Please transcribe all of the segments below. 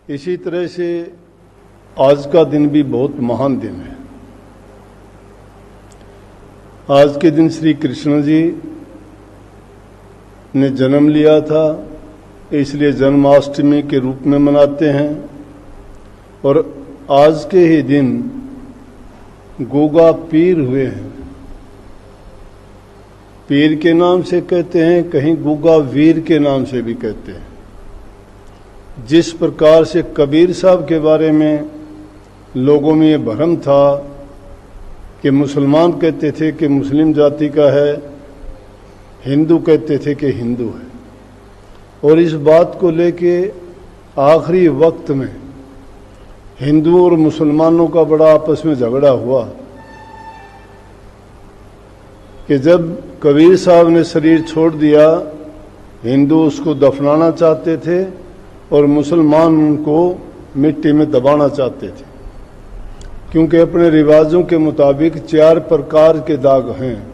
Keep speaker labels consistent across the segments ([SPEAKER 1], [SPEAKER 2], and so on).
[SPEAKER 1] इसी तरह से आज का दिन भी बहुत महान दिन है। आज के दिन श्री कृष्ण जी ने जन्म लिया था, इसलिए जन्माष्टमी के रूप में मनाते हैं। और आज के ही दिन गोगा पीर हुए हैं। पीर के नाम से कहते हैं, कहीं गोगा वीर के नाम से भी कहते हैं। जिस प्रकार से कबीर साहब के बारे में लोगों में ये भ्रम था कि मुसलमान कहते थे कि मुस्लिम जाति का है, हिंदू कहते थे कि हिंदू है, और इस बात को लेके आखिरी वक्त में हिंदुओं और मुसलमानों का बड़ा आपस में झगड़ा हुआ कि जब कबीर साहब ने शरीर छोड़ दिया, हिंदू उसको दफनाना चाहते थे और मुसलमान उनको मिट्टी में दबाना चाहते थे, क्योंकि अपने रिवाजों के मुताबिक 4 प्रकार के दाग हैं।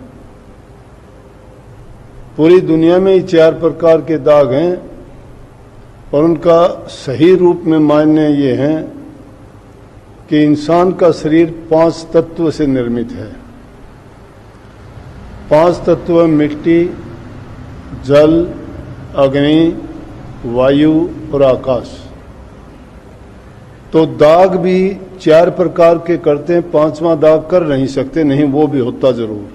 [SPEAKER 1] पूरी दुनिया में ही 4 प्रकार के दाग हैं, और उनका सही रूप में मायने ये हैं कि इंसान का शरीर 5 तत्व से निर्मित है। 5 तत्व मिट्टी, जल, अग्नि, वायु और आकाश। तो दाग भी 4 प्रकार के करते हैं, 5वां दाग कर नहीं सकते, नहीं वो भी होता जरूर।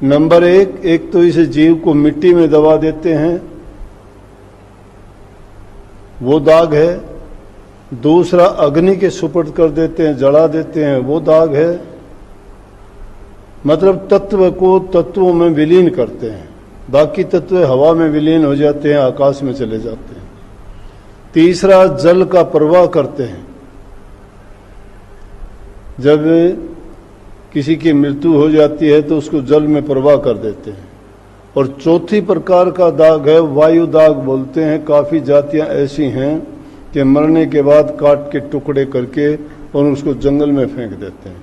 [SPEAKER 1] नंबर 1, एक तो इस जीव को मिट्टी में दबा देते हैं, वो दाग है। दूसरा, अग्नि के सुपुर्द कर देते हैं, जला देते हैं, वो दाग है। मतलब तत्व को तत्वों में विलीन करते हैं। बाकी तत्व हवा में विलीन हो जाते हैं, आकाश में चले जाते हैं। तीसरा, जल का प्रवाह करते हैं। जब किसी की मृत्यु हो जाती है तो उसको जल में प्रवाह कर देते हैं। और चौथी प्रकार का दाग है वायु दाग बोलते हैं। काफी जातियां ऐसी हैं कि मरने के बाद काट के टुकड़े करके और उसको जंगल में फेंक देते हैं।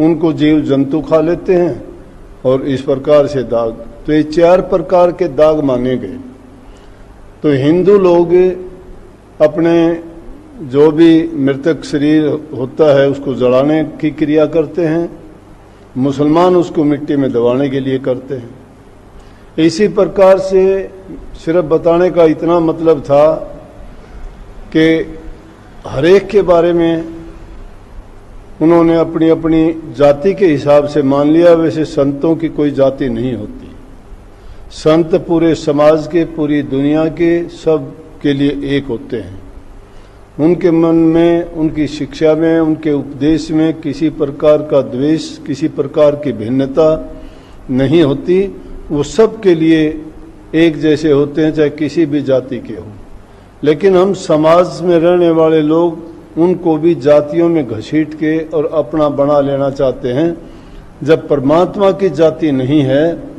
[SPEAKER 1] उनको जीव जंतु खा लेते हैं, और इस प्रकार से दाग। तो ये 4 प्रकार के दाग माने गए। तो हिंदू लोग अपने जो भी मृतक शरीर होता है उसको जलाने की क्रिया करते हैं, मुसलमान उसको मिट्टी में दबाने के लिए करते हैं। इसी प्रकार से सिर्फ बताने का इतना मतलब था कि हर एक के बारे में उन्होंने अपनी अपनी जाति के हिसाब से मान लिया। वैसे संतों की कोई जाति नहीं होती। संत पूरे समाज के, पूरी दुनिया के, सब के लिए एक होते हैं। उनके मन में, उनकी शिक्षा में, उनके उपदेश में किसी प्रकार का द्वेष, किसी प्रकार की भिन्नता नहीं होती। वो सब के लिए एक जैसे होते हैं, चाहे किसी भी जाति के हों। लेकिन हम समाज में रहने वाले लोग उनको भी जातियों में घसीट के और अपना बना लेना चाहते हैं। जब परमात्मा की जाति नहीं है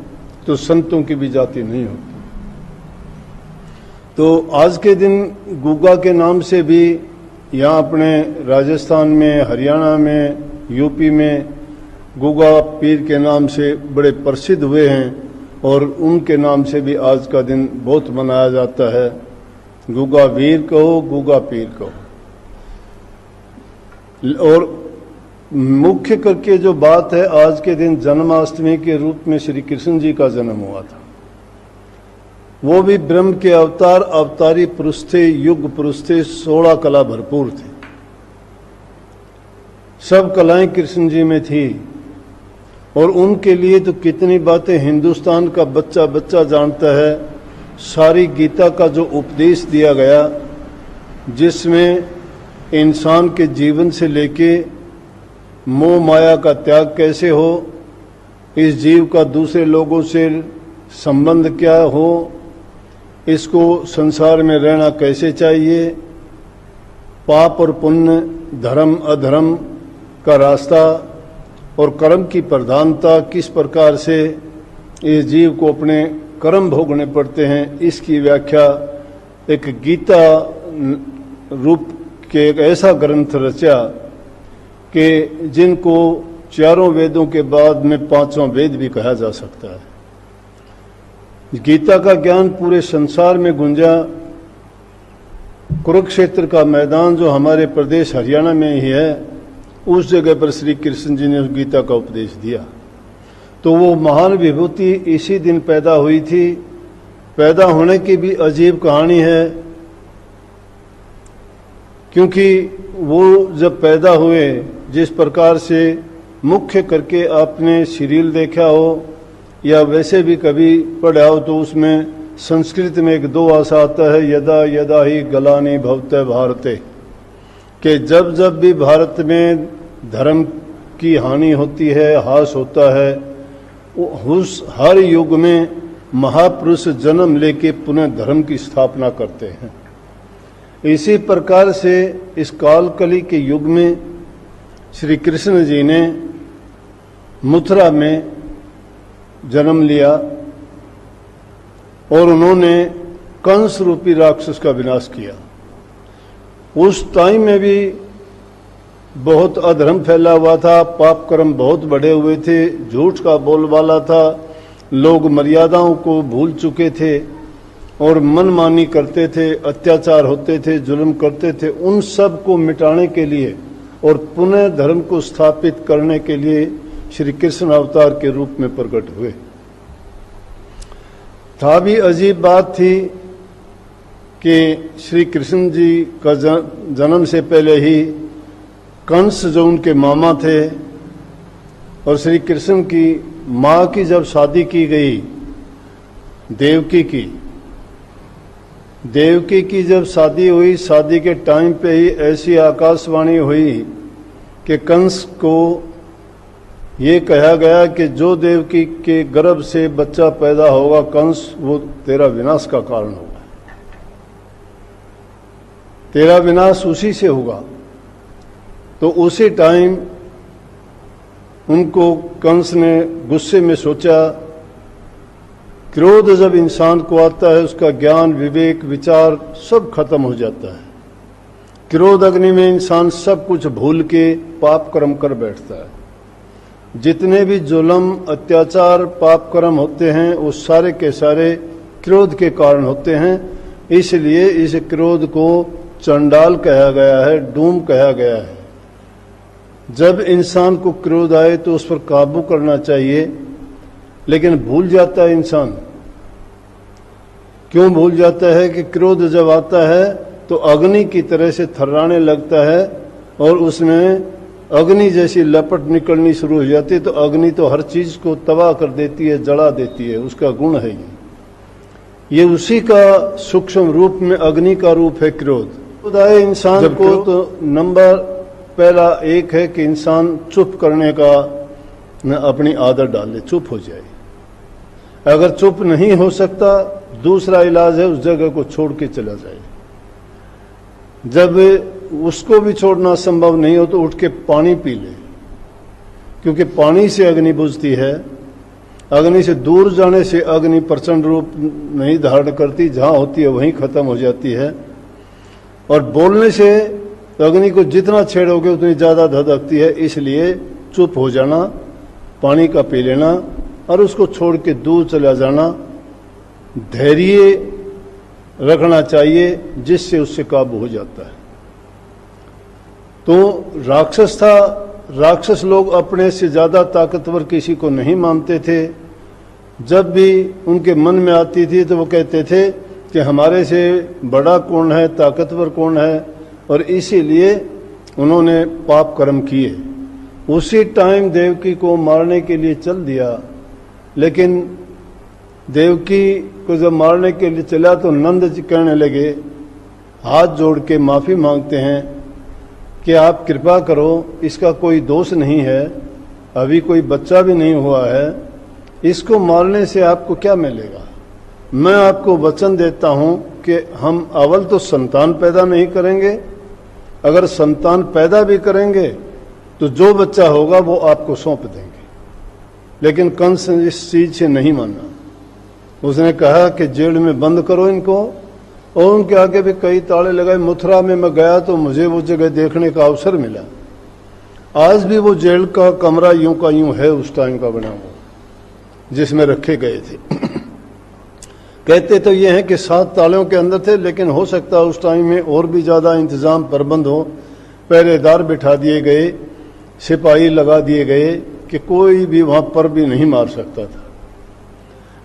[SPEAKER 1] तो संतों की भी जाति नहीं होती। तो आज के दिन गुगा के नाम से भी यहाँ अपने राजस्थान में, हरियाणा में, यूपी में गुगा पीर के नाम से बड़े प्रसिद्ध हुए हैं, और उनके नाम से भी आज का दिन बहुत मनाया जाता है। गुगा वीर कहो, गुगा पीर कहो। और मुख्य करके जो बात है, आज के दिन जन्माष्टमी के रूप में श्री कृष्ण जी का जन्म हुआ था। वो भी ब्रह्म के अवतार, अवतारी पुरुष थे, युग पुरुष थे, 16 कला भरपूर थे। सब कलाएं कृष्ण जी में थी, और उनके लिए तो कितनी बातें हिंदुस्तान का बच्चा बच्चा जानता है। सारी गीता का जो उपदेश दिया गया, जिसमें इंसान के जीवन से लेके मोह माया का त्याग कैसे हो, इस जीव का दूसरे लोगों से संबंध क्या हो, इसको संसार में रहना कैसे चाहिए, पाप और पुण्य, धर्म अधर्म का रास्ता और कर्म की प्रधानता, किस प्रकार से इस जीव को अपने कर्म भोगने पड़ते हैं, इसकी व्याख्या एक गीता रूप के एक ऐसा ग्रंथ रचा कि जिनको 4 वेदों के बाद में 5वां वेद भी कहा जा सकता है। गीता का ज्ञान पूरे संसार में गुंजा, कुरुक्षेत्र का मैदान जो हमारे प्रदेश हरियाणा में ही है, उस जगह पर श्री कृष्ण जी ने उस गीता का उपदेश दिया। तो वो महान विभूति इसी दिन पैदा हुई थी। पैदा होने की भी अजीब कहानी है, क्योंकि वो जब पैदा हुए, जिस प्रकार से मुख्य करके आपने सीरियल देखा हो या वैसे भी कभी पढ़ा हो, तो उसमें संस्कृत में एक दो आशा आता है, यदा यदा ही गलानी भवते भारते, कि जब जब भी भारत में धर्म की हानि होती है, हास होता है, उस हर युग में महापुरुष जन्म लेके पुनः धर्म की स्थापना करते हैं। इसी प्रकार से इस कालकली के युग में श्री कृष्ण जी ने मथुरा में जन्म लिया और उन्होंने कंस रूपी राक्षस का विनाश किया। उस टाइम में भी बहुत अधर्म फैला हुआ था, पाप कर्म बहुत बढ़े हुए थे, झूठ का बोलबाला था, लोग मर्यादाओं को भूल चुके थे और मनमानी करते थे, अत्याचार होते थे, जुल्म करते थे। उन सब को मिटाने के लिए और पुनः धर्म को स्थापित करने के लिए श्री कृष्ण अवतार के रूप में प्रकट हुए। था भी अजीब बात थी कि श्री कृष्ण जी का जन्म से पहले ही कंस जो उनके मामा थे और श्री कृष्ण की माँ की जब शादी की गई, देवकी की जब शादी हुई, शादी के टाइम पे ही ऐसी आकाशवाणी हुई कि कंस को ये कहा गया कि जो देवकी के गर्भ से बच्चा पैदा होगा कंस, वो तेरा विनाश का कारण होगा, तेरा विनाश उसी से होगा। तो उसी टाइम उनको कंस ने गुस्से में सोचा, क्रोध जब इंसान को आता है उसका ज्ञान, विवेक, विचार सब खत्म हो जाता है। क्रोध अग्नि में इंसान सब कुछ भूल के पाप कर्म कर बैठता है। जितने भी जुल्म, अत्याचार, पाप कर्म होते हैं वो सारे के सारे क्रोध के कारण होते हैं। इसलिए इस क्रोध को चंडाल कहा गया है, डूम कहा गया है। जब इंसान को क्रोध आए तो उस पर काबू करना चाहिए, लेकिन भूल जाता है इंसान। क्यों भूल जाता है कि क्रोध जब आता है तो अग्नि की तरह से थर्राने लगता है और उसमें अग्नि जैसी लपट निकलनी शुरू हो जाती है। तो अग्नि तो हर चीज को तबाह कर देती है, जला देती है, उसका गुण है ये उसी का सूक्ष्म रूप में अग्नि का रूप है क्रोध। क्रोध आए इंसान को तो नंबर पहला एक है कि इंसान चुप करने का अपनी आदत डाले, चुप हो जाए। अगर चुप नहीं हो सकता, दूसरा इलाज है उस जगह को छोड़ के चला जाए। जब उसको भी छोड़ना संभव नहीं हो तो उठ के पानी पी ले, क्योंकि पानी से अग्नि बुझती है। अग्नि से दूर जाने से अग्नि प्रचंड रूप नहीं धारण करती, जहां होती है वहीं खत्म हो जाती है। और बोलने से अग्नि को जितना छेड़ोगे उतनी ज्यादा धधकती है। इसलिए चुप हो जाना, पानी का पी लेना और उसको छोड़ के दूर चला जाना, धैर्य रखना चाहिए, जिससे उससे काबू हो जाता है। तो राक्षस था, राक्षस लोग अपने से ज्यादा ताकतवर किसी को नहीं मानते थे। जब भी उनके मन में आती थी तो वो कहते थे कि हमारे से बड़ा कौन है, ताकतवर कौन है, और इसीलिए उन्होंने पाप कर्म किए। उसी टाइम देवकी को मारने के लिए चल दिया, लेकिन देवकी को जब मारने के लिए चला तो नंद जी कहने लगे, हाथ जोड़ के माफी मांगते हैं कि आप कृपा करो, इसका कोई दोष नहीं है, अभी कोई बच्चा भी नहीं हुआ है, इसको मारने से आपको क्या मिलेगा। मैं आपको वचन देता हूं कि हम अव्वल तो संतान पैदा नहीं करेंगे, अगर संतान पैदा भी करेंगे तो जो बच्चा होगा वो आपको सौंप देंगे। लेकिन कंस ने इस चीज से नहीं माना। उसने कहा कि जेल में बंद करो इनको, और उनके आगे भी कई ताले लगाए। मथुरा में मैं गया तो मुझे वो जगह देखने का अवसर मिला। आज भी वो जेल का कमरा यूं का यूं है, उस टाइम का बना हुआ, जिसमें रखे गए थे। कहते तो ये हैं कि 7 तालों के अंदर थे, लेकिन हो सकता है उस टाइम में और भी ज़्यादा इंतज़ाम प्रबंध हो, पहरेदार बिठा दिए गए, सिपाही लगा दिए गए कि कोई भी वहाँ पर भी नहीं मार सकता था।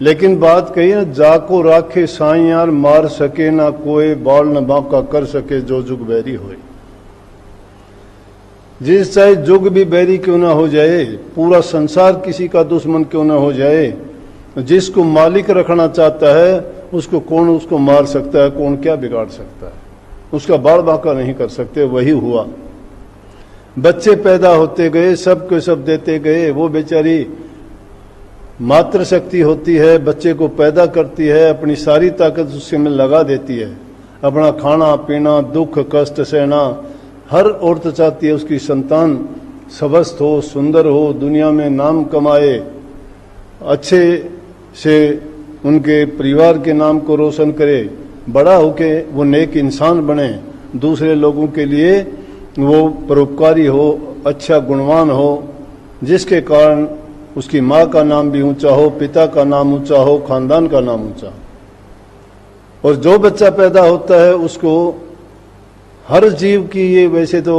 [SPEAKER 1] लेकिन बात कही ना, जाको राखे साइयार मार सके ना कोई, बाल न बांका कर सके जो जुग बैरी होए। जिस चाहे जुग भी बैरी क्यों ना हो जाए, पूरा संसार किसी का दुश्मन क्यों ना हो जाए, जिसको मालिक रखना चाहता है उसको कौन उसको मार सकता है, कौन क्या बिगाड़ सकता है, उसका बाल बांका नहीं कर सकते। वही हुआ, बच्चे पैदा होते गए, सबको सब देते गए। वो बेचारी मातृ शक्ति होती है, बच्चे को पैदा करती है, अपनी सारी ताकत उसके में लगा देती है, अपना खाना पीना, दुख कष्ट सहना। हर औरत चाहती है उसकी संतान स्वस्थ हो, सुंदर हो, दुनिया में नाम कमाए, अच्छे से उनके परिवार के नाम को रोशन करे, बड़ा होके वो नेक इंसान बने, दूसरे लोगों के लिए वो परोपकारी हो, अच्छा गुणवान हो, जिसके कारण उसकी माँ का नाम भी ऊंचा हो, पिता का नाम ऊंचा हो, खानदान का नाम ऊंचा हो। और जो बच्चा पैदा होता है उसको हर जीव की, ये वैसे तो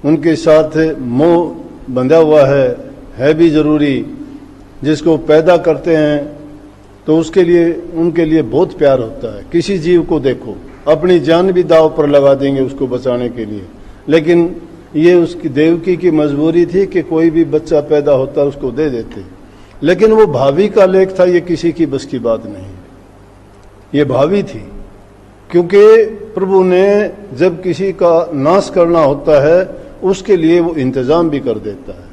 [SPEAKER 1] उनके साथ मोह बंधा हुआ है भी जरूरी। जिसको पैदा करते हैं तो उसके लिए, उनके लिए बहुत प्यार होता है। किसी जीव को देखो, अपनी जान भी दांव पर लगा देंगे उसको बचाने के लिए, लेकिन ये उसकी देवकी की मजबूरी थी कि कोई भी बच्चा पैदा होता उसको दे देते। लेकिन वो भावी का लेख था, ये किसी की बस की बात नहीं, ये भावी थी। क्योंकि प्रभु ने जब किसी का नाश करना होता है उसके लिए वो इंतजाम भी कर देता है।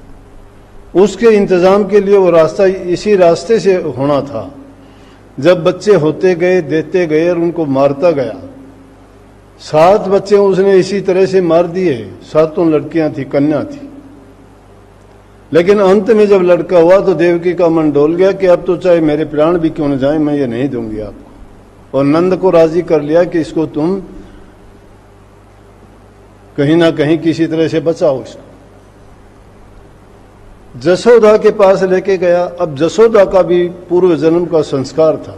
[SPEAKER 1] उसके इंतजाम के लिए वो रास्ता इसी रास्ते से होना था। जब बच्चे होते गए, देते गए और उनको मारता गया, 7 बच्चे उसने इसी तरह से मार दिए। 7 लड़कियां थी, कन्या थी। लेकिन अंत में जब लड़का हुआ तो देवकी का मन डोल गया कि अब तो चाहे मेरे प्राण भी क्यों न जाए, मैं ये नहीं दूंगी आपको। और नंद को राजी कर लिया कि इसको तुम कहीं ना कहीं किसी तरह से बचाओ इसको। जसोदा के पास लेके गया। अब जसोदा का भी पूर्व जन्म का संस्कार था।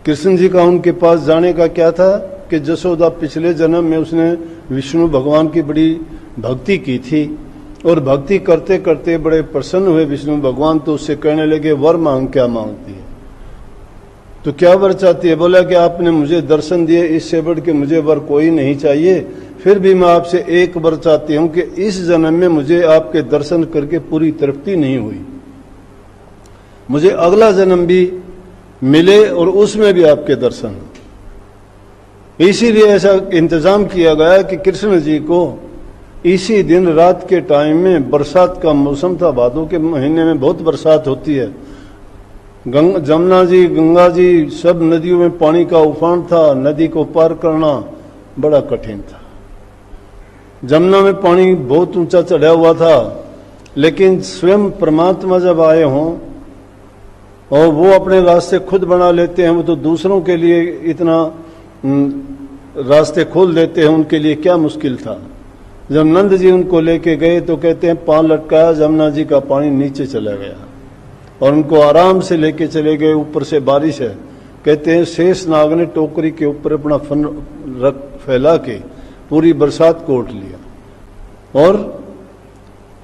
[SPEAKER 1] कृष्ण जी का उनके पास जाने का क्या था कि जसोदा पिछले जन्म में उसने विष्णु भगवान की बड़ी भक्ति की थी, और भक्ति करते करते बड़े प्रसन्न हुए विष्णु भगवान। तो उससे कहने लगे, वर मांग, क्या मांगती है? तो क्या वर चाहती है? बोला कि आपने मुझे दर्शन दिए, इससे बढ़ के मुझे वर कोई नहीं चाहिए। फिर भी मैं आपसे एक वर चाहती हूं कि इस जन्म में मुझे आपके दर्शन करके पूरी तृप्ति नहीं हुई, मुझे अगला जन्म भी मिले और उसमें भी आपके दर्शन हो। इसीलिए ऐसा इंतजाम किया गया कि कृष्ण जी को इसी दिन रात के टाइम में, बरसात का मौसम था, भादों के महीने में बहुत बरसात होती है, जमुना जी, गंगा जी, सब नदियों में पानी का उफान था। नदी को पार करना बड़ा कठिन था। जमुना में पानी बहुत ऊंचा चढ़ा हुआ था, लेकिन स्वयं परमात्मा जब आए हों और वो अपने रास्ते खुद बना लेते हैं, वो तो दूसरों के लिए इतना रास्ते खोल देते हैं, उनके लिए क्या मुश्किल था। जब नंद जी उनको लेके गए तो कहते हैं पांव लटकाया, जमुना जी का पानी नीचे चला गया और उनको आराम से लेके चले गए। ऊपर से बारिश है। कहते हैं शेष नाग ने टोकरी के ऊपर अपना फन रख फैला के पूरी बरसात को उठ लिया और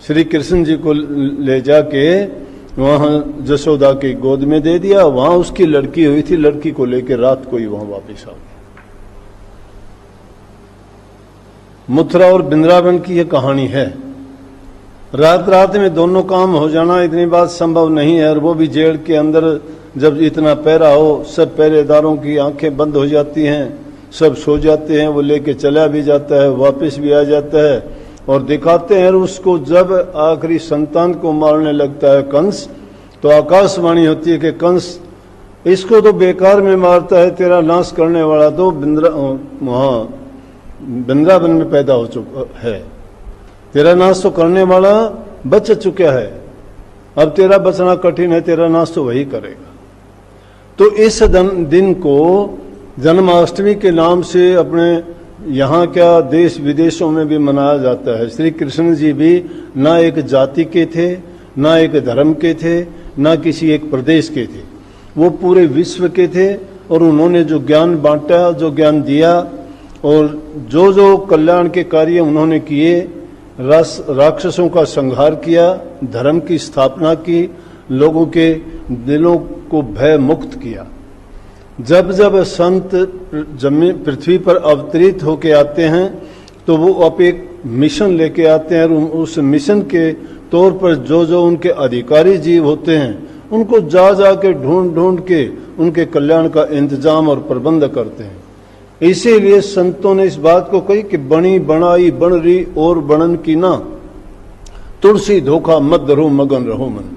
[SPEAKER 1] श्री कृष्ण जी को ले जाके वहां जसोदा की गोद में दे दिया। वहां उसकी लड़की हुई थी, लड़की को लेकर रात को ही वहां वापस आ गया। मथुरा और वृंदावन की यह कहानी है। रात रात में दोनों काम हो जाना इतनी बात संभव नहीं है, और वो भी जेल के अंदर जब इतना पहरा हो, सब पहरेदारों की आंखें बंद हो जाती हैं, सब सो जाते हैं, वो लेके चला भी जाता है, वापस भी आ जाता है। और दिखाते हैं उसको जब आखिरी संतान को मारने लगता है कंस, तो आकाशवाणी होती है कि कंस इसको तो बेकार में मारता है, तेरा नाश करने वाला तो वहां वृंदावन में पैदा हो चुका है, तेरा नाश तो करने वाला बच चुका है, अब तेरा बचना कठिन है, तेरा नाश तो वही करेगा। तो इस दिन को जन्माष्टमी के नाम से अपने यहाँ क्या देश विदेशों में भी मनाया जाता है। श्री कृष्ण जी भी ना एक जाति के थे, ना एक धर्म के थे, ना किसी एक प्रदेश के थे। वो पूरे विश्व के थे और उन्होंने जो ज्ञान बांटा, जो ज्ञान दिया और जो जो कल्याण के कार्य उन्होंने किए, राक्षसों का संहार किया, धर्म की स्थापना की, लोगों के दिलों को भय मुक्त किया। जब जब संत जमीन पृथ्वी पर अवतरित होके आते हैं तो वो अब एक मिशन लेके आते हैं और उस मिशन के तौर पर जो जो उनके अधिकारी जीव होते हैं उनको जा जा के ढूंढ ढूंढ के उनके कल्याण का इंतजाम और प्रबंध करते हैं। इसीलिए संतों ने इस बात को कही कि बणी बनाई बन रही और बनन की ना, तुलसी धोखा मत धरो मगन रहो मन।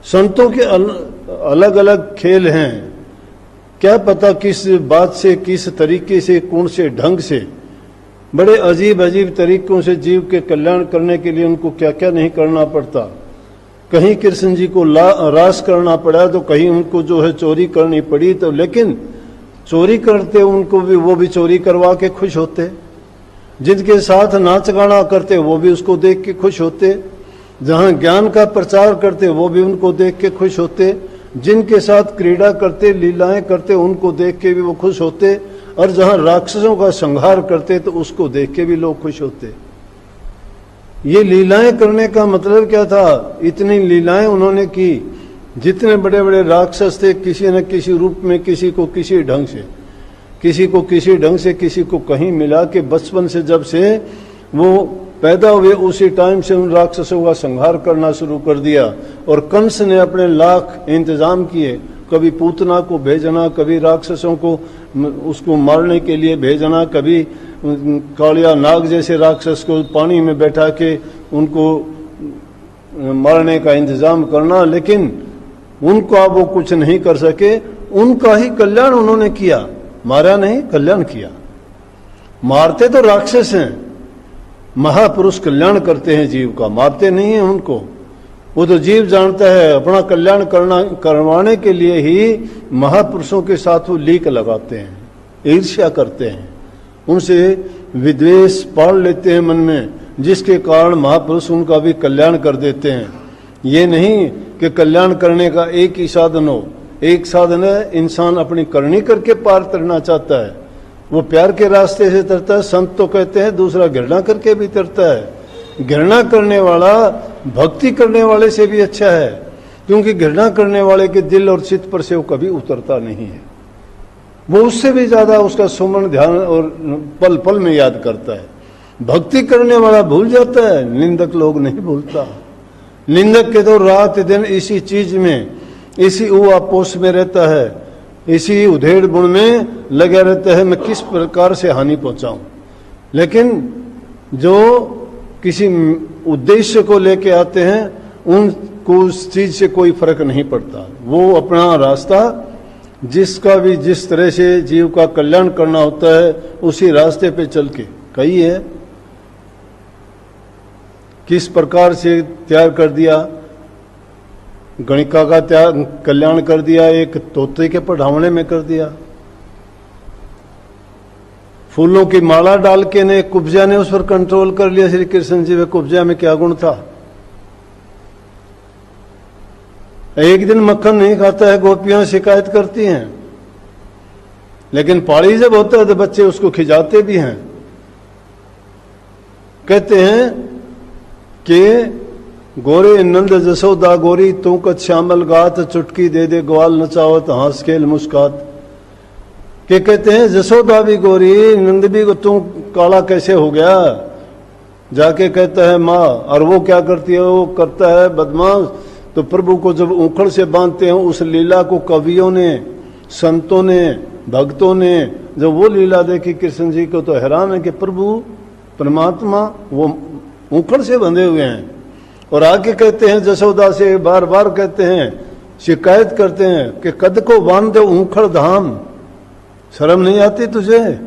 [SPEAKER 1] संतों के अलग अलग खेल हैं, क्या पता किस बात से, किस तरीके से, कौन से ढंग से, बड़े अजीब अजीब तरीकों से जीव के कल्याण करने के लिए उनको क्या क्या नहीं करना पड़ता। कहीं कृष्ण जी को रास करना पड़ा तो कहीं उनको जो है चोरी करनी पड़ी, तो लेकिन चोरी करते उनको भी, वो भी चोरी करवा के खुश होते। जिनके साथ नाच गाना करते वो भी उसको देख के खुश होते। जहां ज्ञान का प्रचार करते वो भी उनको देख के खुश होते। जिनके साथ क्रीड़ा करते, लीलाएं करते, उनको देख के भी वो खुश होते। और जहां राक्षसों का संहार करते तो उसको देख के भी लोग खुश होते। ये लीलाएं करने का मतलब क्या था? इतनी लीलाएं उन्होंने की। जितने बड़े बड़े राक्षस थे, किसी न किसी रूप में, किसी को किसी ढंग से, किसी को किसी ढंग से, किसी को कहीं मिला के बचपन से जब से वो पैदा हुए उसी टाइम से उन राक्षसों का संहार करना शुरू कर दिया। और कंस ने अपने लाख इंतजाम किए, कभी पूतना को भेजना, कभी राक्षसों को उसको मारने के लिए भेजना, कभी कालिया नाग जैसे राक्षस को पानी में बैठा के उनको मारने का इंतजाम करना, लेकिन उनका वो कुछ नहीं कर सके। उनका ही कल्याण उन्होंने किया, मारा नहीं, कल्याण किया। मारते तो राक्षस हैं, महापुरुष कल्याण करते हैं जीव का, मारते नहीं है उनको। वो तो जीव जानता है अपना कल्याण करवाने के लिए ही महापुरुषों के साथ वो लीक लगाते हैं, ईर्ष्या करते हैं, उनसे विद्वेष पाल लेते हैं मन में, जिसके कारण महापुरुष उनका भी कल्याण कर देते हैं। ये नहीं कि कल्याण करने का एक ही साधन हो। एक साधन है, इंसान अपनी करनी करके पार तरना चाहता है, वो प्यार के रास्ते से तरता है। संत तो कहते हैं दूसरा घृणा करके भी तरता है। घृणा करने वाला भक्ति करने वाले से भी अच्छा है, क्योंकि घृणा करने वाले के दिल और चित्त पर से वो कभी उतरता नहीं है। वो उससे भी ज्यादा उसका सुमन ध्यान और पल पल में याद करता है। भक्ति करने वाला भूल जाता है, निंदक लोग नहीं भूलता। निंदक के तो रात दिन इसी चीज में, इसी उपोष में रहता है, इसी उधेड़ बुण में लगा रहता है, मैं किस प्रकार से हानि पहुंचाऊं। लेकिन जो किसी उद्देश्य को लेके आते हैं उनको उस चीज से कोई फर्क नहीं पड़ता। वो अपना रास्ता, जिसका भी जिस तरह से जीव का कल्याण करना होता है उसी रास्ते पे चल के, कही है किस प्रकार से त्याग कर दिया, गणिका का त्याग कल्याण कर दिया, एक तोते के पढ़ावने में कर दिया। फूलों की माला डाल के ने कुब्जा ने उस पर कंट्रोल कर लिया श्री कृष्ण जी में। कुब्जा में क्या गुण था? एक दिन मक्खन नहीं खाता है, गोपियां शिकायत करती हैं, लेकिन पाड़ी जब होता है तो बच्चे उसको खिजाते भी हैं। कहते हैं कि गोरे नंद जसोदा गोरी तू कत श्यामल गात, चुटकी दे दे ग्वाल नचावत हंस खेल मुस्कात। के कहते हैं जसोदा भी गोरी, नंद भी, तू काला कैसे हो गया? जाके कहता है माँ, और वो क्या करती है? वो करता है बदमाश। तो प्रभु को जब उखड़ से बांधते हैं, उस लीला को कवियों ने, संतों ने, भक्तों ने जब वो लीला देखी कृष्ण जी को, तो हैरान है कि प्रभु परमात्मा वो उखड़ से बंधे हुए हैं। और आगे कहते हैं जसोदा से बार बार कहते हैं, शिकायत करते हैं कि कद को बांध दो उखड़ धाम, शर्म नहीं आती तुझे?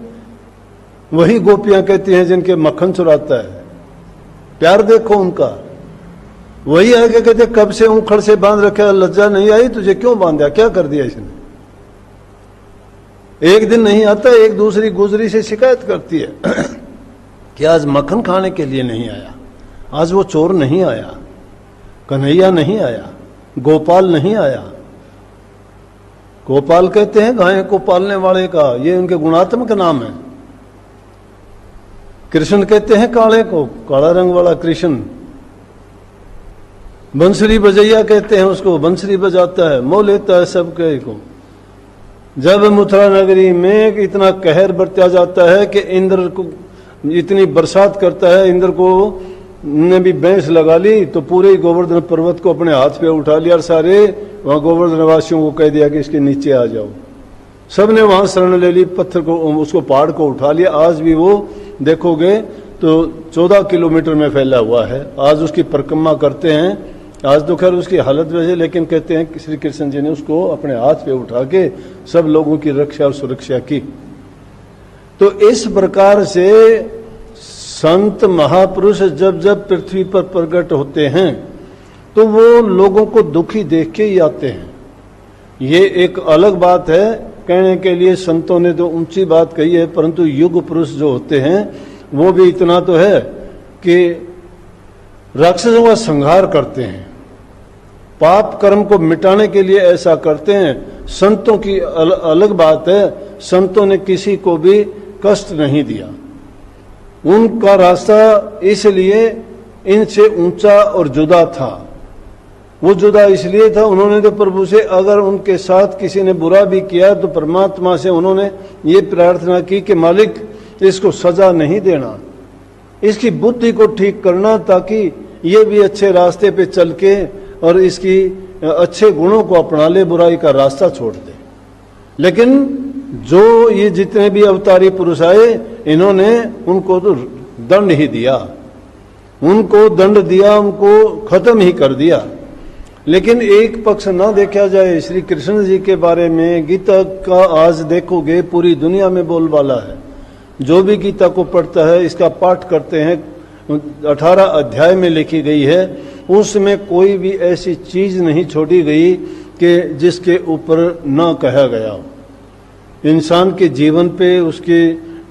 [SPEAKER 1] वही गोपियां कहती हैं जिनके मक्खन चुराता है, प्यार देखो उनका। वही आगे कहते कब से उखड़ से बांध रखा, लज्जा नहीं आई तुझे? क्यों बांधा, क्या कर दिया इसने? एक दिन नहीं आता, एक दूसरी गुजरी से शिकायत करती है कि आज मक्खन खाने के लिए नहीं आया, आज वो चोर नहीं आया, कन्हैया नहीं आया, गोपाल नहीं आया। गोपाल कहते हैं गाय को पालने वाले का, ये उनके गुणात्मक नाम है। कृष्ण कहते हैं काले को, काला रंग वाला कृष्ण। बंसरी बजैया कहते हैं उसको, बंसरी बजाता है, मोह लेता है सबके को। जब मथुरा नगरी में इतना कहर बरता जाता है कि इंद्र को इतनी बरसात करता है, इंद्र को ने भी बैंस लगा ली, तो पूरे गोवर्धन पर्वत को अपने हाथ पे उठा लिया और सारे वहां गोवर्धन वासियों को कह दिया कि इसके नीचे आ जाओ। सबने वहां शरण ले ली, पत्थर को, उसको पहाड़ को उठा लिया। आज भी वो देखोगे तो 14 किलोमीटर में फैला हुआ है। आज उसकी परिक्रमा करते हैं। आज तो खैर उसकी हालत वैसे, लेकिन कहते हैं कि श्री कृष्ण जी ने उसको अपने हाथ पे उठा के सब लोगों की रक्षा और सुरक्षा की। तो इस प्रकार से संत महापुरुष जब जब पृथ्वी पर प्रकट होते हैं तो वो लोगों को दुखी देख के ही आते हैं। ये एक अलग बात है कहने के लिए, संतों ने तो ऊंची बात कही है, परंतु युग पुरुष जो होते हैं वो भी इतना तो है कि राक्षसों का संहार करते हैं, पाप कर्म को मिटाने के लिए ऐसा करते हैं। संतों की अलग बात है, संतों ने किसी को भी कष्ट नहीं दिया। उनका रास्ता इसलिए इनसे ऊंचा और जुदा था। वो जुदा इसलिए था, उन्होंने तो प्रभु से, अगर उनके साथ किसी ने बुरा भी किया तो परमात्मा से उन्होंने ये प्रार्थना की कि मालिक इसको सजा नहीं देना, इसकी बुद्धि को ठीक करना, ताकि ये भी अच्छे रास्ते पे चल के और इसकी अच्छे गुणों को अपना ले, बुराई का रास्ता छोड़ दे। लेकिन जो ये जितने भी अवतारी पुरुष आए, इन्होंने उनको तो दंड ही दिया, उनको दंड दिया, उनको खत्म ही कर दिया। लेकिन एक पक्ष ना देखा जाए श्री कृष्ण जी के बारे में। गीता का आज देखोगे पूरी दुनिया में बोलबाला है। जो भी गीता को पढ़ता है, इसका पाठ करते हैं, 18 अध्याय में लिखी गई है, उसमें कोई भी ऐसी चीज नहीं छोड़ी गई कि जिसके ऊपर न कहा गया हो। इंसान के जीवन पे, उसके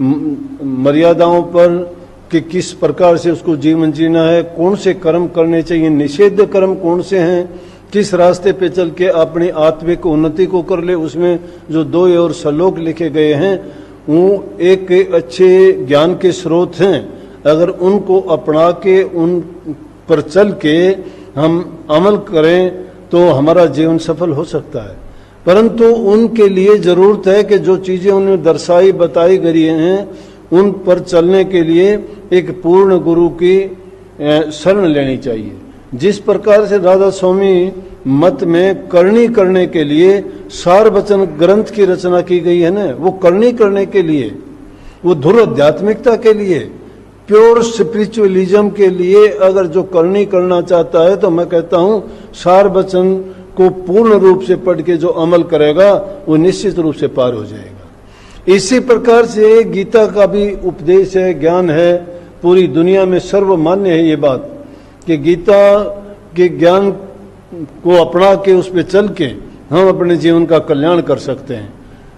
[SPEAKER 1] मर्यादाओं पर, कि किस प्रकार से उसको जीवन जीना है, कौन से कर्म करने चाहिए, निषेध कर्म कौन से हैं, किस रास्ते पे चल के अपनी आत्मिक उन्नति को कर ले, उसमें जो 2 और श्लोक लिखे गए हैं वो एक अच्छे ज्ञान के स्रोत हैं। अगर उनको अपना के उन पर चल के हम अमल करें तो हमारा जीवन सफल हो सकता है। परंतु उनके लिए जरूरत है कि जो चीजें उन्होंने दर्शाई बताई गई हैं उन पर चलने के लिए एक पूर्ण गुरु की शरण लेनी चाहिए। जिस प्रकार से राधा स्वामी मत में करनी करने के लिए सार वचन ग्रंथ की रचना की गई है ना, वो करनी करने के लिए, वो धुर आध्यात्मिकता के लिए, प्योर स्पिरिचुअलिज्म के लिए अगर जो करनी करना चाहता है, तो मैं कहता हूं सार वचन को पूर्ण रूप से पढ़ के जो अमल करेगा वो निश्चित रूप से पार हो जाएगा। इसी प्रकार से गीता का भी उपदेश है, ज्ञान है, पूरी दुनिया में सर्वमान्य है ये बात कि गीता के ज्ञान को अपना के उस पर चल के हम अपने जीवन का कल्याण कर सकते हैं।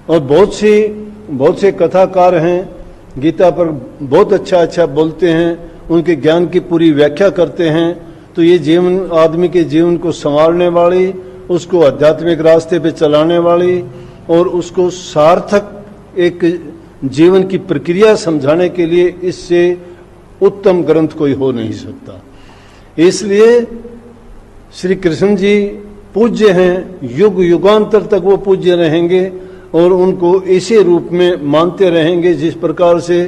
[SPEAKER 1] और बहुत से कथाकार हैं, गीता पर बहुत अच्छा बोलते हैं, उनके ज्ञान की पूरी व्याख्या करते हैं। तो ये जीवन, आदमी के जीवन को संवारने वाली, उसको आध्यात्मिक रास्ते पे चलाने वाली और उसको सार्थक एक जीवन की प्रक्रिया समझाने के लिए इससे उत्तम ग्रंथ कोई हो नहीं सकता। इसलिए श्री कृष्ण जी पूज्य हैं, युग युगांतर तक वो पूज्य रहेंगे और उनको इसी रूप में मानते रहेंगे जिस प्रकार से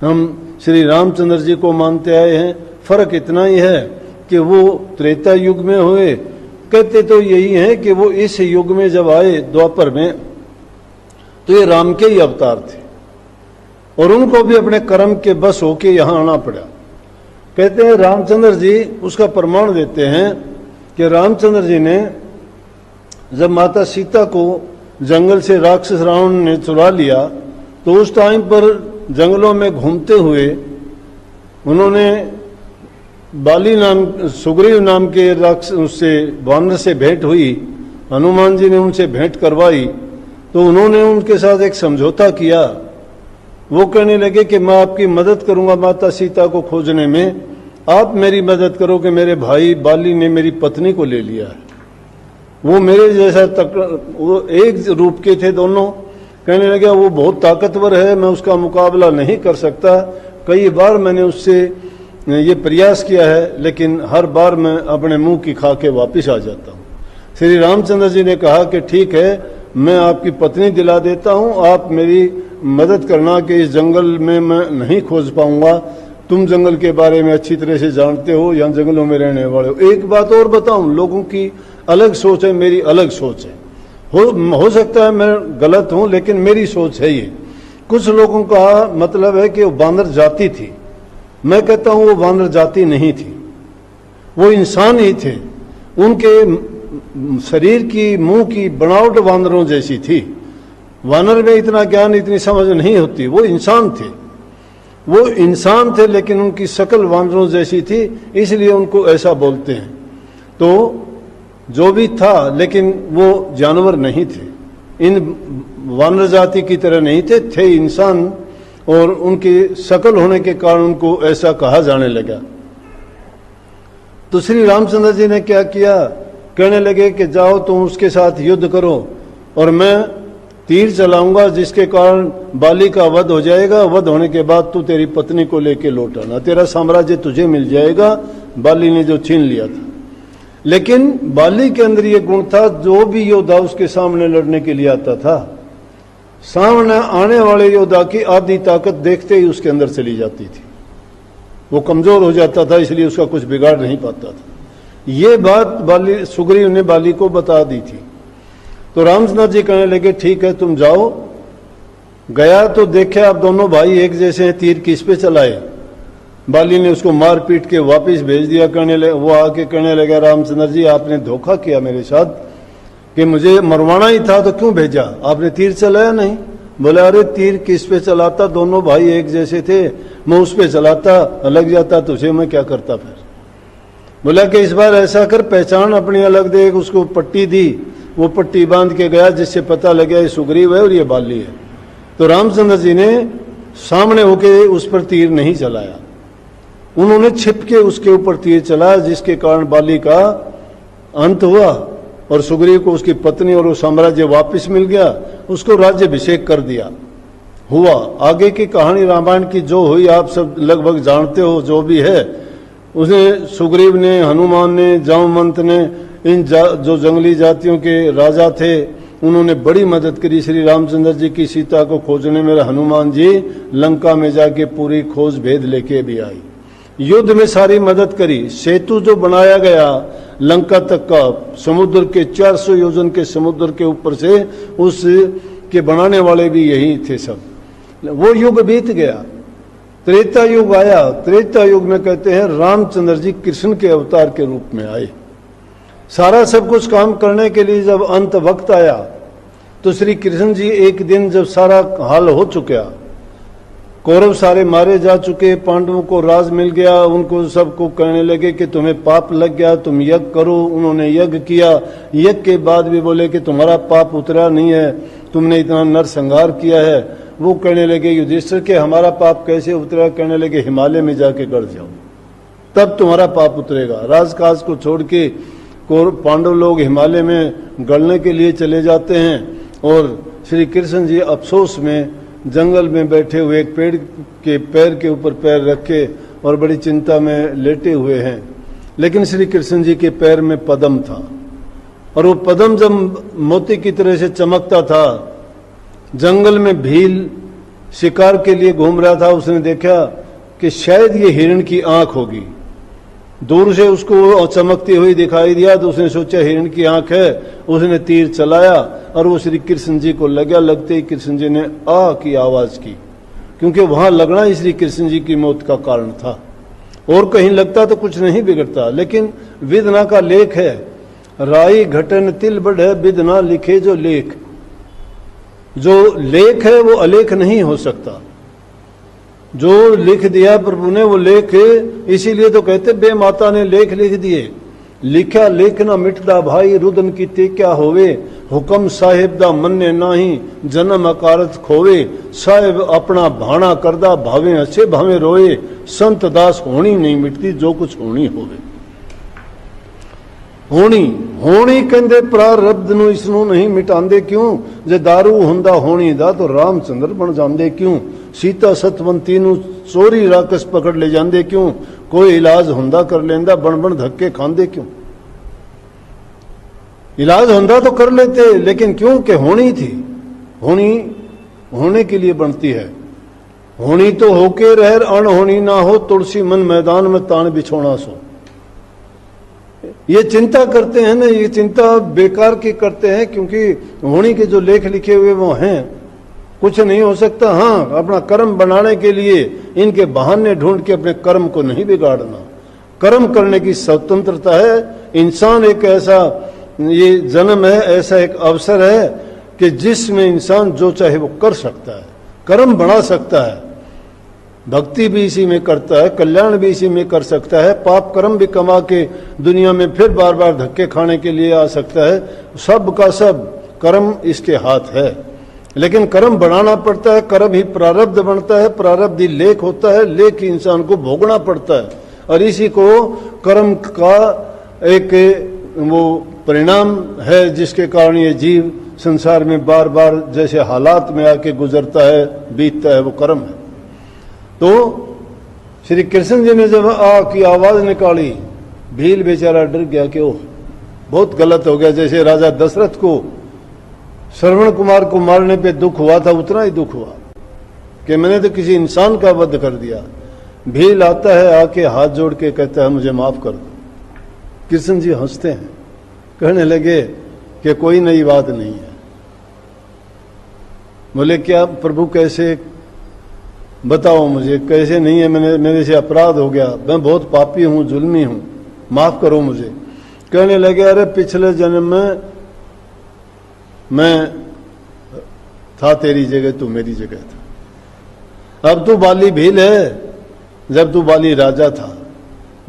[SPEAKER 1] हम श्री रामचंद्र जी को मानते आए हैं। फर्क इतना ही है कि वो त्रेता युग में हुए, कहते तो यही है कि वो इस युग में जब आए द्वापर में, तो ये राम के ही अवतार थे और उनको भी अपने कर्म के बस होके यहां आना पड़ा। कहते हैं रामचंद्र जी उसका प्रमाण देते हैं कि रामचंद्र जी ने जब माता सीता को जंगल से राक्षस रावण ने चुरा लिया, तो उस टाइम पर जंगलों में घूमते हुए उन्होंने बाली नाम, सुग्रीव नाम के राक्षस, उससे वानर से भेंट हुई। हनुमान जी ने उनसे भेंट करवाई, तो उन्होंने उनके साथ एक समझौता किया। वो कहने लगे कि मैं आपकी मदद करूंगा माता सीता को खोजने में, आप मेरी मदद करो कि मेरे भाई बाली ने मेरी पत्नी को ले लिया है। वो मेरे जैसा वो एक रूप के थे दोनों। कहने लगा वो बहुत ताकतवर है, मैं उसका मुकाबला नहीं कर सकता। कई बार मैंने उससे ये प्रयास किया है, लेकिन हर बार मैं अपने मुंह की खा के वापिस आ जाता हूँ। श्री रामचंद्र जी ने कहा कि ठीक है, मैं आपकी पत्नी दिला देता हूँ, आप मेरी मदद करना कि इस जंगल में मैं नहीं खोज पाऊंगा। तुम जंगल के बारे में अच्छी तरह से जानते हो, यहाँ जंगलों में रहने वाले हो। एक बात और बताऊं, लोगों की अलग सोच है, मेरी अलग सोच है। हो सकता है मैं गलत हूं, लेकिन मेरी सोच है ये। कुछ लोगों का मतलब है कि वो बानर जाति थी, मैं कहता हूं वो बानर जाति नहीं थी, वो इंसान ही थे। उनके शरीर की, मुंह की बनावट बानरों जैसी थी। वानर में इतना ज्ञान, इतनी समझ नहीं होती। वो इंसान थे, वो इंसान थे, लेकिन उनकी शक्ल वानरों जैसी थी, इसलिए उनको ऐसा बोलते हैं। तो जो भी था, लेकिन वो जानवर नहीं थे, इन वानर जाति की तरह नहीं थे इंसान, और उनकी शक्ल होने के कारण उनको ऐसा कहा जाने लगा। तो श्री रामचंद्र जी ने क्या किया, कहने लगे कि जाओ तुम उसके साथ युद्ध करो और मैं तीर चलाऊंगा, जिसके कारण बाली का वध हो जाएगा। वध होने के बाद तू तेरी पत्नी को लेके लौट आना, तेरा साम्राज्य तुझे मिल जाएगा, बाली ने जो छीन लिया था। लेकिन बाली के अंदर ये गुण था, जो भी योद्धा उसके सामने लड़ने के लिए आता था, सामने आने वाले योद्धा की आधी ताकत देखते ही उसके अंदर चली जाती थी, वो कमजोर हो जाता था, इसलिए उसका कुछ बिगाड़ नहीं पाता था। ये बात सुग्रीव ने बाली को बता दी थी। तो रामचंद्र जी कहने लगे ठीक है तुम जाओ। गया तो देखे आप दोनों भाई एक जैसे हैं, तीर किस पे चलाए। बाली ने उसको मार पीट के वापस भेज दिया। वो आके कहने लगा रामचंद्र जी आपने धोखा किया मेरे साथ, कि मुझे मरवाना ही था तो क्यों भेजा, आपने तीर चलाया नहीं। बोला अरे तीर किस पे चलाता, दोनों भाई एक जैसे थे, मैं उस पे चलाता, लग जाता तुझे, मैं क्या करता फिर। बोला कि इस बार ऐसा कर, पहचान अपनी अलग दे। उसको पट्टी दी, वो पट्टी बांध के गया, जिससे पता लग गया ये सुग्रीव है और ये बाली है। तो रामचंद्र जी ने सामने होके उस पर तीर नहीं चलाया, उन्होंने छिप के उसके ऊपर तीर चलाया, जिसके कारण बाली का अंत हुआ और सुग्रीव को उसकी पत्नी और वो साम्राज्य वापस मिल गया। उसको राज्याभिषेक कर दिया हुआ। आगे की कहानी रामायण की जो हुई आप सब लगभग जानते हो, जो भी है उसे सुग्रीव ने, हनुमान ने, जामवंत ने, इन जो जंगली जातियों के राजा थे, उन्होंने बड़ी मदद करी श्री रामचंद्र जी की सीता को खोजने में। हनुमान जी लंका में जाके पूरी खोज भेद लेके भी आई, युद्ध में सारी मदद करी। सेतु जो बनाया गया लंका तक का, समुद्र के 400 योजन के समुद्र के ऊपर से, उस के बनाने वाले भी यही थे सब। वो युग बीत गया, त्रेता युग आया। त्रेता युग में कहते हैं रामचंद्र जी कृष्ण के अवतार के रूप में आए। सारा सब कुछ काम करने के लिए जब अंत वक्त आया, तो श्री कृष्ण जी एक दिन जब सारा हाल हो चुका, कौरव सारे मारे जा चुके, पांडवों को राज मिल गया, उनको सबको कहने लगे कि तुम्हें पाप लग गया, तुम यज्ञ करो। उन्होंने यज्ञ किया। यज्ञ के बाद भी बोले कि तुम्हारा पाप उतरा नहीं है, तुमने इतना नरसंहार किया है। वो कहने लगे युधिष्ठिर के हमारा पाप कैसे उतरा। कहने लगे हिमालय में जाके गड़ जाओ, तब तुम्हारा पाप उतरेगा। राजकाज को छोड़ के पांडव लोग हिमालय में गड़ने के लिए चले जाते हैं, और श्री कृष्ण जी अफसोस में जंगल में बैठे हुए एक पेड़ के पैर के ऊपर पैर रखे और बड़ी चिंता में लेटे हुए हैं। लेकिन श्री कृष्ण जी के पैर में पद्म था, और वो पद्म जब मोती की तरह से चमकता था। जंगल में भील शिकार के लिए घूम रहा था, उसने देखा कि शायद ये हिरण की आंख होगी। दूर से उसको चमकती हुई दिखाई दिया, तो उसने सोचा हिरण की आंख है। उसने तीर चलाया और वो श्री कृष्ण जी को लगा। लगते ही कृष्ण जी ने आ की आवाज की, क्योंकि वहां लगना ही श्री कृष्ण जी की मौत का कारण था। और कहीं लगता तो कुछ नहीं बिगड़ता, लेकिन विदना का लेख है, राई घटन तिल बढ़े विदना लिखे जो लेख। जो लेख है वो अलेख नहीं हो सकता, जो लिख दिया प्रभु ने वो लेख। इसीलिए तो कहते बे माता ने लेख लिख दिए। लिखा लेख ना मिटदा भाई, रुदन की ते क्या होवे। हुकम साहिब दा मन्ने नाही, जन्म अकारत खोवे। साहिब अपना भाना करदा, भावे हसे भावे रोए। संत दास होनी नहीं मिटती, जो कुछ होनी होवे। होनी होनी कहंदे प्रारब्ध ਨੂੰ ਇਸ ਨੂੰ नहीं मिटांदे क्यों जे दारू ਹੁੰਦਾ ਹੋਣੀ ਦਾ तो रामचंद्र बन जांदे क्यों सीता सतवंती ਨੂੰ चोरी राकस पकड़ ले जांदे क्यों कोई इलाज ਹੁੰਦਾ कर लेंदा बन बन धक्के खांदे क्यों इलाज ਹੁੰਦਾ तो कर लेते लेकिन क्यों कि होनी थी होनी होने के लिए बनती है होनी तो होके रह अनहोनी ना हो तुलसी मन मैदान में तान बिछोना सो ये चिंता करते हैं ना ये चिंता बेकार की करते हैं क्योंकि होनी के जो लेख लिखे हुए वो हैं कुछ नहीं हो सकता हाँ अपना कर्म बनाने के लिए इनके बहाने ढूंढ के अपने कर्म को नहीं बिगाड़ना कर्म करने की स्वतंत्रता है इंसान एक ऐसा ये जन्म है ऐसा एक अवसर है कि जिसमें इंसान जो चाहे वो कर सकता है कर्म बना सकता है भक्ति भी इसी में करता है कल्याण भी इसी में कर सकता है पाप कर्म भी कमा के दुनिया में फिर बार बार धक्के खाने के लिए आ सकता है सब का सब कर्म इसके हाथ है लेकिन कर्म बनाना पड़ता है कर्म ही प्रारब्ध बनता है प्रारब्ध ही लेख होता है लेख ही इंसान को भोगना पड़ता है और इसी को कर्म का एक वो परिणाम है जिसके कारण ये जीव संसार में बार बार जैसे हालात में आके गुजरता है बीतता है वो कर्म है तो श्री कृष्ण जी ने जब आ की आवाज निकाली भील बेचारा डर गया कि ओह बहुत गलत हो गया जैसे राजा दशरथ को श्रवण कुमार को मारने पे दुख हुआ था उतना ही दुख हुआ कि मैंने तो किसी इंसान का वध कर दिया भील आता है आके हाथ जोड़ के कहता है मुझे माफ कर दो कृष्ण जी हंसते हैं कहने लगे कि कोई नई बात नहीं है बोले क्या प्रभु कैसे बताओ मुझे कैसे नहीं है मैंने मेरे से अपराध हो गया मैं बहुत पापी हूं जुल्मी हूं माफ करो मुझे कहने लगे अरे पिछले जन्म में मैं था तेरी जगह तू मेरी जगह था अब तू बाली भील है जब तू बाली राजा था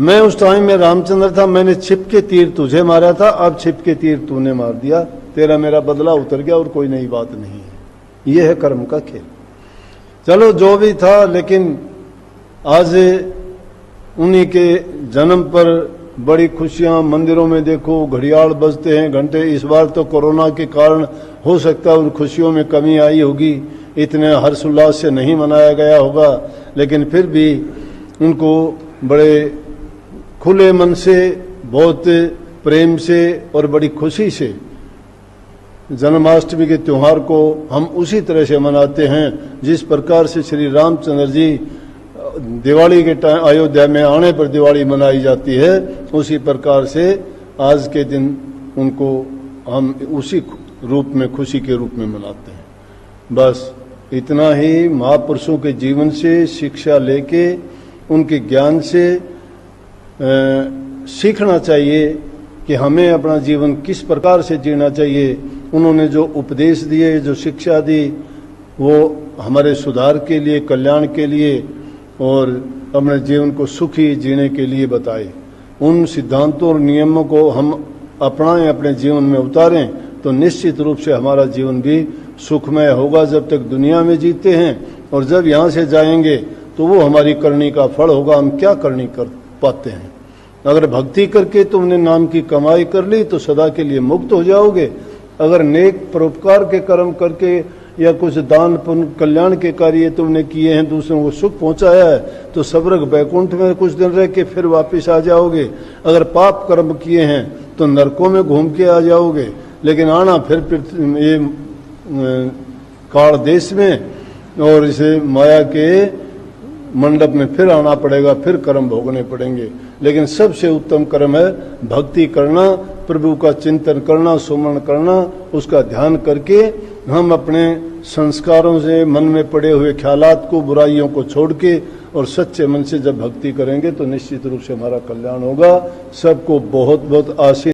[SPEAKER 1] मैं उस टाइम में रामचंद्र था मैंने छिप के तीर तुझे मारा था अब छिप के तीर तूने मार दिया तेरा मेरा बदला उतर गया और कोई नई बात नहीं है यह है कर्म का खेल चलो जो भी था लेकिन आज उन्हीं के जन्म पर बड़ी खुशियां मंदिरों में देखो घड़ियाल बजते हैं घंटे इस बार तो कोरोना के कारण हो सकता है उन खुशियों में कमी आई होगी इतने हर्षोल्लास से नहीं मनाया गया होगा लेकिन फिर भी उनको बड़े खुले मन से बहुत प्रेम से और बड़ी खुशी से जन्माष्टमी के त्योहार को हम उसी तरह से मनाते हैं जिस प्रकार से श्री रामचंद्र जी दिवाली के टाइम अयोध्या में आने पर दिवाली मनाई जाती है उसी प्रकार से आज के दिन उनको हम उसी रूप में खुशी के रूप में मनाते हैं बस इतना ही महापुरुषों के जीवन से शिक्षा लेके उनके ज्ञान से सीखना चाहिए कि हमें अपना जीवन किस प्रकार से जीना चाहिए उन्होंने जो उपदेश दिए जो शिक्षा दी वो हमारे सुधार के लिए कल्याण के लिए और अपने जीवन को सुखी जीने के लिए बताए उन सिद्धांतों और नियमों को हम अपनाएं अपने जीवन में उतारें तो निश्चित रूप से हमारा जीवन भी सुखमय होगा जब तक दुनिया में जीते हैं और जब यहाँ से जाएंगे तो वो हमारी करनी का फल होगा हम क्या करनी कर पाते हैं अगर भक्ति करके तुमने नाम की कमाई कर ली तो सदा के लिए मुक्त हो जाओगे अगर नेक परोपकार के कर्म करके या कुछ दान पुण्य कल्याण के कार्य तुमने किए हैं दूसरों को सुख पहुंचाया है तो स्वर्ग बैकुंठ में कुछ दिन रह के फिर वापस आ जाओगे अगर पाप कर्म किए हैं तो नरकों में घूम के आ जाओगे लेकिन आना फिर ये काल देश में और इसे माया के मंडप में फिर आना पड़ेगा फिर कर्म भोगने पड़ेंगे लेकिन सबसे उत्तम कर्म है भक्ति करना प्रभु का चिंतन करना सुमरण करना उसका ध्यान करके हम अपने संस्कारों से मन में पड़े हुए ख्यालात को बुराइयों को छोड़ के और सच्चे मन से जब भक्ति करेंगे तो निश्चित रूप से हमारा कल्याण होगा सबको बहुत बहुत आशीर्वाद